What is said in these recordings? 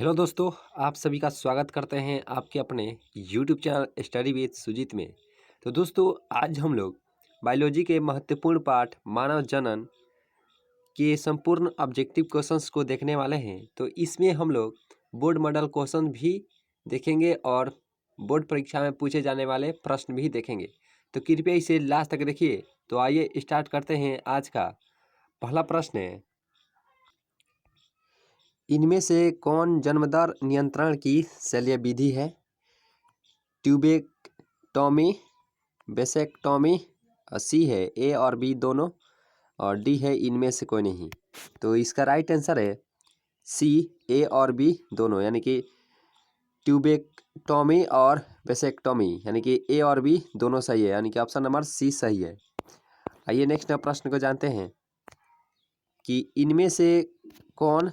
Hello दोस्तों, आप सभी का स्वागत करते हैं आपके अपने YouTube channel study with Sujeet में। तो दोस्तों, आज हम लोग बायोलॉजी के महत्वपूर्ण पाठ मानव जनन के संपूर्ण ऑब्जेक्टिव क्वेश्चंस को देखने वाले हैं। तो इसमें हम लोग बोर्ड मॉडल क्वेश्चन भी देखेंगे और बोर्ड परीक्षा में पूछे जाने वाले प्रश्न भी देखेंगे। तो कृपया इसे लास्ट तक देखिए। तो आइए स्टार्ट करते हैं। आज का पहला प्रश्न है, इनमें से कौन जन्मदर नियंत्रण की शल्य विधि है? ट्यूबेक्टोमी, वेसेक्टोमी, सी है ए और बी दोनों, और डी है इनमें से कोई नहीं। तो इसका राइट आंसर है सी, ए और बी दोनों, यानी कि ट्यूबेक्टोमी और वेसेक्टोमी, यानी कि ए और बी दोनों सही है, यानी कि ऑप्शन नंबर सी सही है। आइए नेक्स्ट प्रश्न को जानते हैं कि इनमें से कौन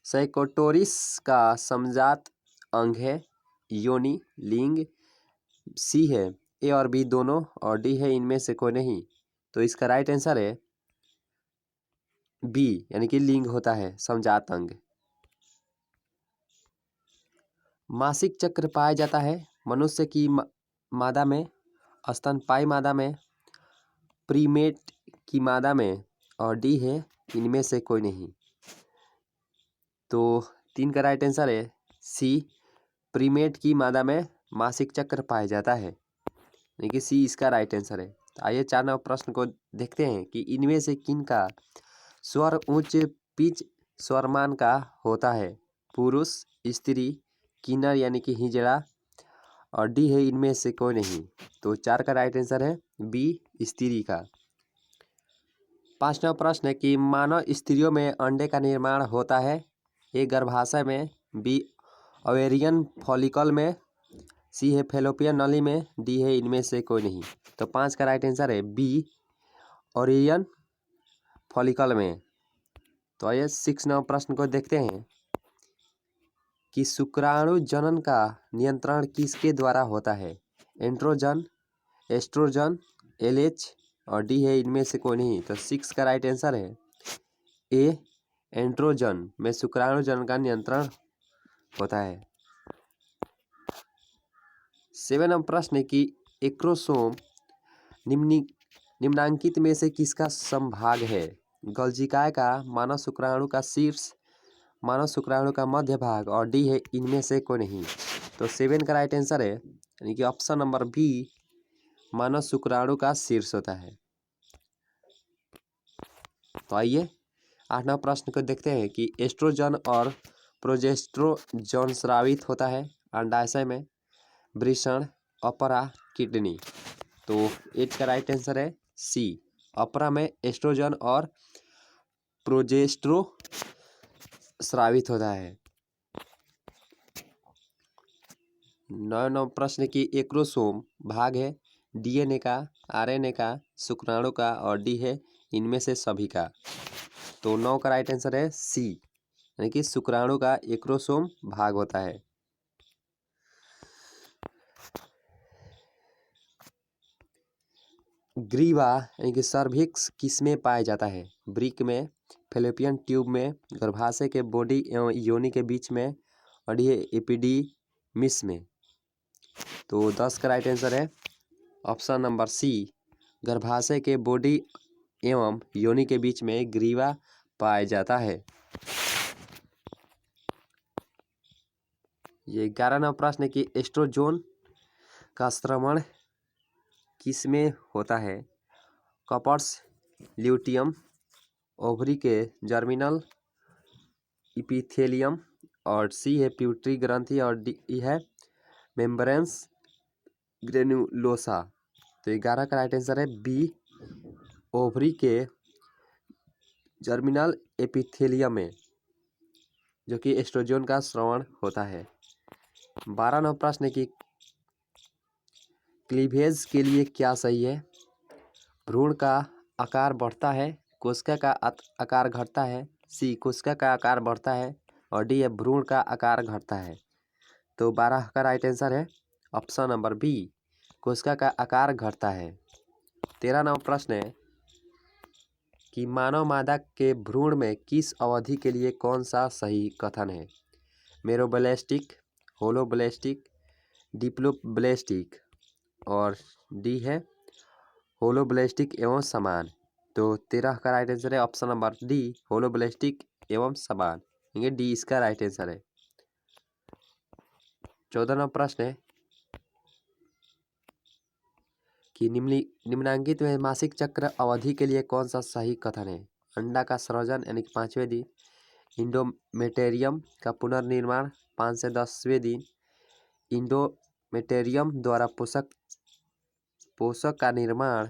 साइकोटोरिस का समजात अंग है? योनि, लिंग, सी है ए और बी दोनों, और डी है इनमें से कोई नहीं। तो इसका राइट आंसर है बी, यानी कि लिंग होता है समजात अंग। मासिक चक्र पाया जाता है मनुष्य की मादा में, स्तनपायी मादा में, प्रीमेट की मादा में, और डी है इनमें से कोई नहीं। तो 3 का राइट आंसर है सी, प्रीमेट की मादा में मासिक चक्र पाया जाता है, यानी कि सी इसका राइट आंसर है। तो आइए 4 नंबर प्रश्न को देखते हैं कि इनमें से किन का स्वर उच्च पिच स्वरमान का होता है? पुरुष, स्त्री, किन्नर यानी कि हिजड़ा, और डी है इनमें से कोई नहीं। तो 4 का राइट आंसर है बी, स्त्री का। 5वां प्रश्न है कि मानव स्त्रियों में अंडे का निर्माण होता है? ए गर्भाशय में, बी ओवेरियन फॉलिकल में, सी है फैलोपियन नली में, डी है इनमें से कोई नहीं। तो 5 का राइट आंसर है बी, ओवेरियन फॉलिकल में। तो आइए 6 नंबर प्रश्न को देखते हैं कि शुक्राणु जनन का नियंत्रण किसके द्वारा होता है? एंड्रोजन, एस्ट्रोजन, एलएच, और डी है इनमें से कोई नहीं। तो 6 का राइट आंसर है ए, एंड्रोजन में शुक्राणु जनन का नियंत्रण होता है। 7 नंबर प्रश्न है कि एक्रोसोम निम्नांकित में से किसका समभाग है? गॉल्जिकाय का, मानव शुक्राणु का शीर्ष, मानव शुक्राणु का मध्य भाग, और डी है इनमें से कोई नहीं। तो 7 का राइट आंसर है, यानी कि ऑप्शन नंबर बी, मानव शुक्राणु का शीर्ष होता है। तो आइए 8 नंबर प्रश्न को देखते हैं कि एस्ट्रोजन और प्रोजेस्टेरोन स्रावित होता है अंडाशय में, वृषण, अपरा, किडनी। तो 8 का राइट आंसर है सी, अपरा में एस्ट्रोजन और प्रोजेस्टेरो स्रावित होता है। 9 नंबर प्रश्न की एक्रोसोम भाग है डीएनए का, आरएनए का, शुक्राणु का, और डी है इनमें से सभी का। तो 9 का राइट आंसर है सी, यानी कि शुक्राणु का एक्रोसोम भाग होता है। ग्रीवा यानी कि सर्विक्स किस में पाया जाता है? ब्रिक में, फैलोपियन ट्यूब में, गर्भाशय के बॉडी एवं योनि के बीच में, और ये एपिडिमिस में। तो 10 का राइट आंसर है ऑप्शन नंबर सी, गर्भाशय के बॉडी एवं योनि के बीच में ग्रीवा पाया जाता है। ये 11 नंबर प्रश्न है कि एस्ट्रोजोन का श्रवण किसमें होता है? कॉपर्स ल्यूटियम, ओवरी के जर्मिनल इपिथेलियम, और सी है प्यूटरी ग्रंथि, और डी है मेम्ब्रेन्स ग्रेनुलोसा। तो 11 का राइट आंसर है बी, ओवरी के जर्मिनल एपिथेलियम में, जो कि एस्ट्रोजन का श्रवण होता है। 12 नंबर प्रश्न है कि क्लीवेज के लिए क्या सही है? भ्रूण का आकार बढ़ता है, कोशिका का आकार घटता है, सी कोशिका का आकार बढ़ता है, और डी है भ्रूण का आकार घटता है। तो 12 का राइट आंसर है ऑप्शन नंबर बी, कोशिका का आकार घटता है। 13 नंबर प्रश्न है कि मानव मादा के भ्रूण में किस अवधि के लिए कौन सा सही कथन है? मेरोब्लास्टिक, होलोब्लास्टिक, डिप्लोब्लास्टिक, और डी है होलोब्लास्टिक एवं समान। तो 13 का राइट आंसर है ऑप्शन नंबर डी, होलोब्लास्टिक एवं समान, यानी डी इसका राइट आंसर है। 14वां प्रश्न है कि निम्नांकित में मासिक चक्र अवधि के लिए कौन सा सही कथन है? अंडा का सृजन यानी कि 5वें दिन, इंडोमेटेरियम का पुनर्निर्माण 5 से 10वें दिन, इंडोमेटेरियम द्वारा पोषक का निर्माण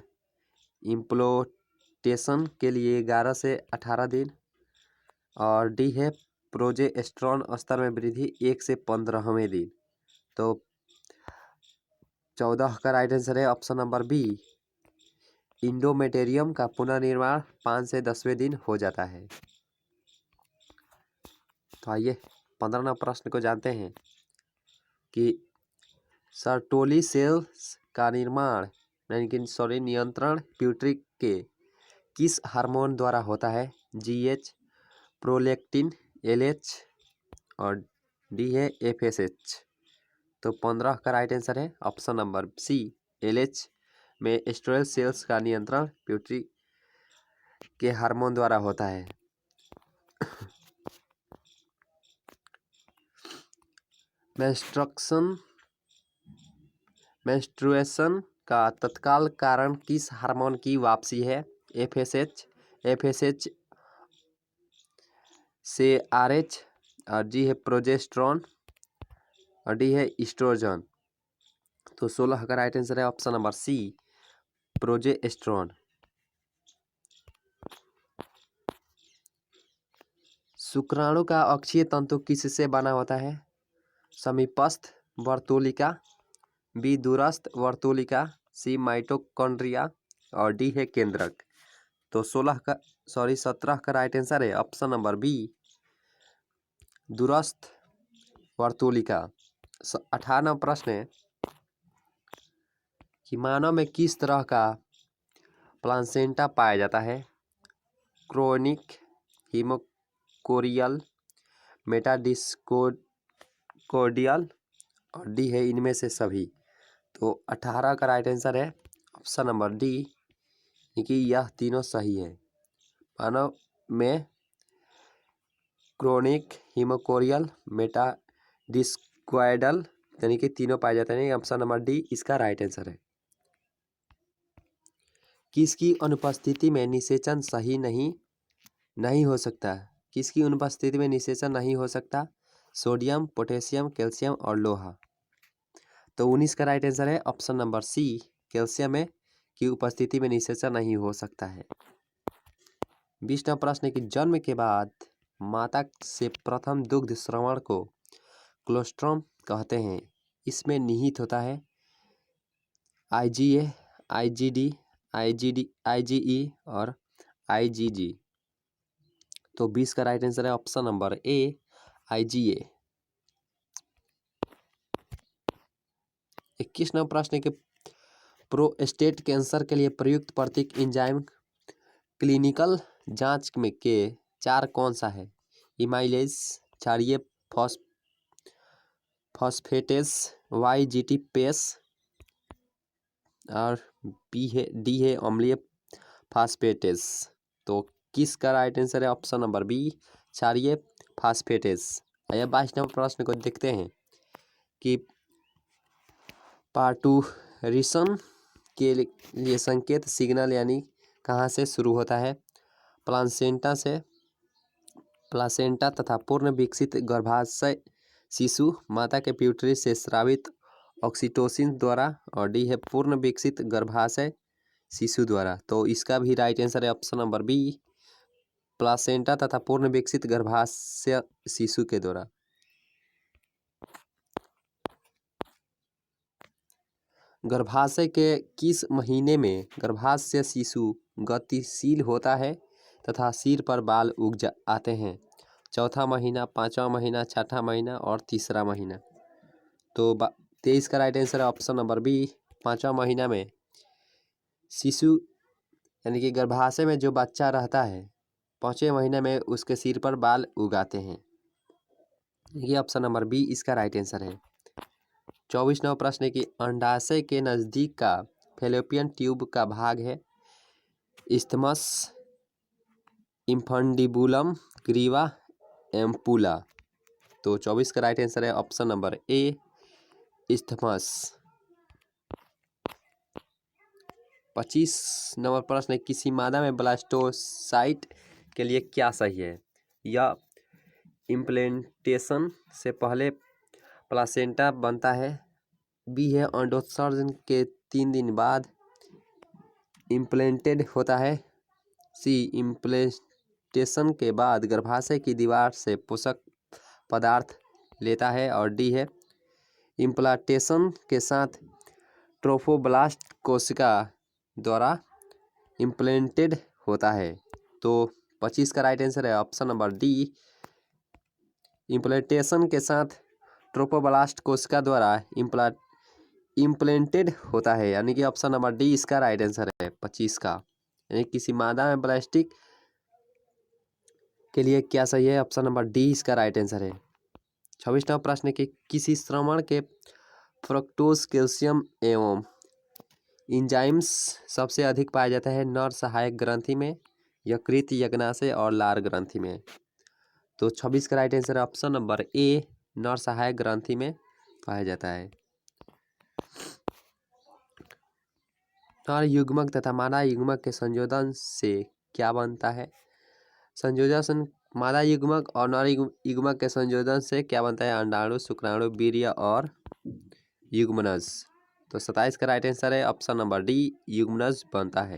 इम्प्लांटेशन के लिए 11 से 18 दिन, और डी है प्रोजेस्टेरॉन स्तर में वृद्धि 1 से 15वें दिन। तो 14 का राइट आंसर है ऑप्शन नंबर बी, इंडोमेटेरियम का पुनर्निर्माण 5 से 10वें दिन हो जाता है। तो आइए 15वां प्रश्न को जानते हैं कि सर्टोली सेल्स का निर्माण नियंत्रण प्यूटरी के किस हार्मोन द्वारा होता है? जीएच, प्रोलैक्टिन, एलएच, और डी है एफएसएच। तो 15 का राइट आंसर है ऑप्शन नंबर सी, एलएच में एस्ट्रोजन सेल्स का नियंत्रण प्यूटरी के हार्मोन द्वारा होता है। मेंस्ट्रुएशन का तत्काल कारण किस हार्मोन की वापसी है? एफएसएच से आरएच, और जी है प्रोजेस्टेरॉन, और डी है एस्ट्रोजन। तो 16 का राइट आंसर है ऑप्शन नंबर सी, प्रोजेस्टेरॉन। शुक्राणु का अक्षीय तंतु किससे बना होता है? समीपस्थ वर्तुलिका, बी दूरस्थ वर्तुलिका, सी माइटोकॉन्ड्रिया, और डी है केंद्रक। तो 17 का राइट आंसर है ऑप्शन नंबर बी, दूरस्थ वर्तुलिका। 18वां प्रश्न है कि मानव में किस तरह का प्लासेंटा पाया जाता है? क्रोनिक, हीमोकोरियल, मेटाडिस्कोडियल, और डी है इनमें से सभी। तो 18 का राइट आंसर है ऑप्शन नंबर डी, कि यह तीनों सही है। मानव में क्रोनिक, हीमोकोरियल, मेटाडिस्कोइडल यानी कि तीनों पाए जाते हैं। ऑप्शन नंबर डी इसका राइट आंसर है। किसकी अनुपस्थिति में निषेचन सही नहीं हो सकता? किसकी अनुपस्थिति में निषेचन नहीं हो सकता? सोडियम, पोटेशियम, कैल्शियम और लोहा। तो 19 का राइट आंसर है ऑप्शन नंबर सी, कैल्शियम में की उपस्थिति में निषेचन नहीं हो सकता है। 20वां प्रश्न है कि जन्म के बाद माता से प्रथम दुग्ध स्रवण को क्लोस्ट्रम कहते हैं। इसमें निहित होता है आईजीए, आईजीडी, आईजीई और आईजीजी। तो 20 का राइट आंसर है ऑप्शन नंबर ए, आईजीए। 21वां प्रश्न है कि प्रोस्टेट कैंसर के लिए प्रयुक्त प्रतीक एंजाइम क्लिनिकल जांच में के 4 कौन सा है? इमाइलेज, क्षारीय फॉस्फेटेस, वाईजीटी पेस, और डी है अम्लीय फास्फेटेस। तो किसका राइट आंसर है ऑप्शन नंबर बी, क्षारीय फास्फेटेस। आइए 22वां प्रश्न को देखते हैं कि पार्टूरिशन के लिए संकेत सिग्नल यानी कहाँ से शुरू होता है? प्लासेंटा तथा पूर्ण विकसित गर्भाशय शिशु माता के प्यूटरी से स्रावित ऑक्सीटोसिन द्वारा, और डी है पूर्ण विकसित गर्भाशय शिशु द्वारा। तो इसका भी राइट आंसर है ऑप्शन नंबर बी, प्लासेंटा तथा पूर्ण विकसित गर्भाशय शिशु के द्वारा। गर्भाशय के किस महीने में गर्भाशय शिशु गतिशील होता है तथा सिर पर बाल उग आते हैं? चौथा महीना, 5वां महीना, 6ठा महीना और 3रा महीना। तो 23 का राइट आंसर है ऑप्शन नंबर बी, 5वां महीना में शिशु यानी कि गर्भाशय में जो बच्चा रहता है 5वें महीने में उसके सिर पर बाल उग आते हैं। ये ऑप्शन नंबर बी इसका राइट आंसर है। 24वां प्रश्न है कि अंडाशय के नज़दीक का फैलोपियन ट्यूब का भाग है इस्थमस, इम्फंडिबुलम, ग्रीवा, एम्पुला। तो 24 का राइट आंसर है option number A isthmus. 25 number प्रश्न है किसी मादा में ब्लास्टोसाइट के लिए क्या सही है? या इम्प्लांटेशन से पहले प्लासेंटा बनता है, बी है अंडोत्सर्जन के 3 दिन बाद इम्प्लांटेड होता है, सी इम्प्लांटेशन के बाद गर्भाशय की दीवार से पोषक पदार्थ लेता है, और डी है इम्प्लांटेशन के साथ ट्रोफोब्लास्ट कोशिका द्वारा इम्प्लांटेड होता है। तो 25 का राइट आंसर है ऑप्शन नंबर डी इम्प्लांटेशन के साथ ट्रोफोब्लास्ट कोशिका द्वारा इम्प्लांटेड होता है, यानी कि ऑप्शन नंबर डी इसका राइट आंसर है 25 का। यानी किसी मादा में ब्लास्टिक के लिए क्या सही है? ऑप्शन नंबर डी इसका राइट आंसर है। 26वां प्रश्न कि किसी श्रवण के फ्रक्टोज, कैल्शियम एवं एंजाइम्स सबसे अधिक पाया जाता है नर सहायक ग्रंथि में, यकृत, यज्ञाशय और लार ग्रंथि में। तो 26 का राइट आंसर है ऑप्शन नंबर ए नर सहायक ग्रंथि में पाया जाता है। नर युग्मक तथा मादा युग्मक के संयोजन से क्या बनता है? संयोजन मादा युग्मक और नर युग्मक के संयोजन से क्या बनता है? अंडाणु, शुक्राणु, वीर्य और युग्मनज। तो 27 का राइट आंसर है ऑप्शन नंबर डी युग्मनज बनता है।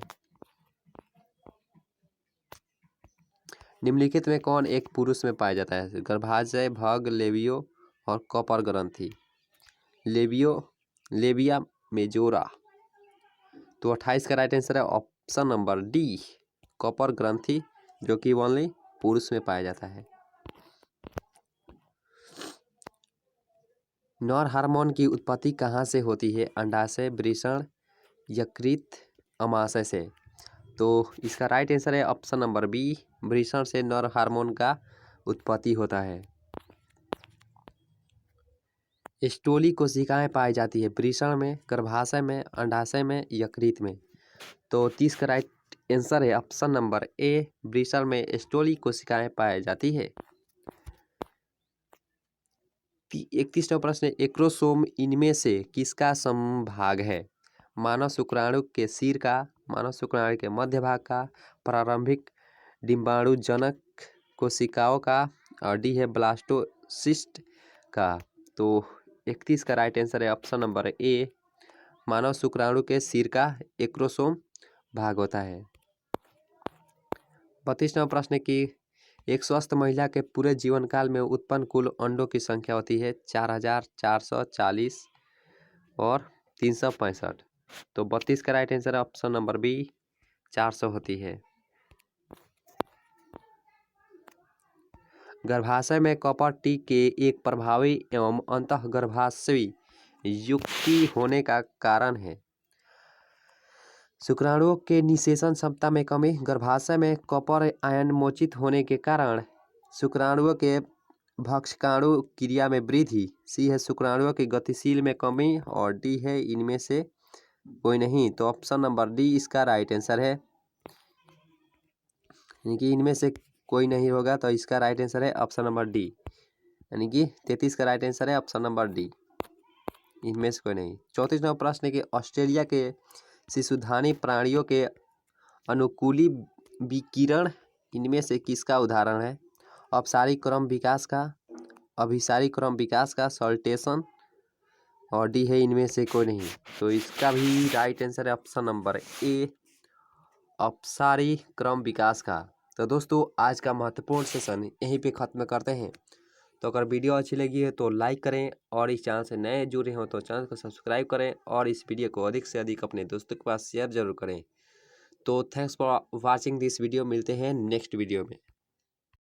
निम्नलिखित में कौन एक पुरुष में पाया जाता है? गर्भाशय, भग, लेबियो और कॉपर ग्रंथि। Labia majora. तो 28 का राइट आंसर है ऑप्शन नंबर डी कॉपर ग्रंथि, जो कि ओनली पुरुष में पाया जाता है। नर हार्मोन की उत्पत्ति कहाँ से होती है? अंडाशय, वृषण, यकृत, अमाशय से। तो इसका राइट आंसर है ऑप्शन नंबर बी वृषण से नर हार्मोन का उत्पत्ति होता है। स्टोली कोशिकाएं पाई जाती है वृषण में, गर्भाशय में, अंडाशय में, यकृत में। तो 30 का राइट आंसर है ऑप्शन नंबर ए वृषण में स्टोली कोशिकाएं पाई जाती है। 31वां प्रश्न है एक्रोसोम इनमें से किसका समभाग है? मानव शुक्राणु के सिर का, मानव शुक्राणु के मध्य भाग का, प्रारंभिक डिंबाणुजनक कोशिकाओं का, और डी है ब्लास्टोसिस्ट का। तो 31 का राइट आंसर है ऑप्शन नंबर ए मानव शुक्राणु के सिर का एक्रोसोम भाग होता है। 32वां प्रश्न की एक स्वस्थ महिला के पूरे जीवन काल में उत्पन्न कुल अंडों की संख्या होती है 4440 और 365। तो 32 का right answer option number B 400 होती है। गर्भाशय में कॉपर टी के एक प्रभावी एवं अंतःगर्भाशयी युक्ति होने का कारण है। शुक्राणुओं के निषेचन क्षमता में कमी, गर्भाशय में कॉपर आयन मोचित होने के कारण शुक्राणुओं के भक्षकाणु क्रिया में वृद्धि, सी है शुक्राणुओं की गतिशील में कमी, और डी है इनमें से कोई नहीं। तो ऑप्शन नंबर डी इसका राइट आंसर है, यानी कि इनमें से कोई नहीं होगा। तो इसका राइट आंसर है ऑप्शन नंबर डी, यानी कि 33 का राइट आंसर है ऑप्शन नंबर डी, इनमें से कोई नहीं। 34वां प्रश्न है कि ऑस्ट्रेलिया के शिशुधानी प्राणियों के अनुकूली विकिरण इनमें से किसका उदाहरण है? अपसारी क्रम विकास का, अभिसारी क्रम विकास का, सॉल्टेशन, और डी है इनमें से कोई नहीं। तो इसका भी राइट आंसर है ऑप्शन नंबर ए अपसारी क्रम विकास का। तो दोस्तों आज का महत्वपूर्ण सेशन यहीं पे ख़त्म करते हैं। तो अगर वीडियो अच्छी लगी है तो लाइक करें, और इस चैनल से नए जुड़े हो तो चैनल को सब्सक्राइब करें, और इस वीडियो को अधिक से अधिक अपने दोस्तों के पास शेयर जरूर करें। तो thanks for watching this video. मिलते हैं नेक्स्ट वीडियो में।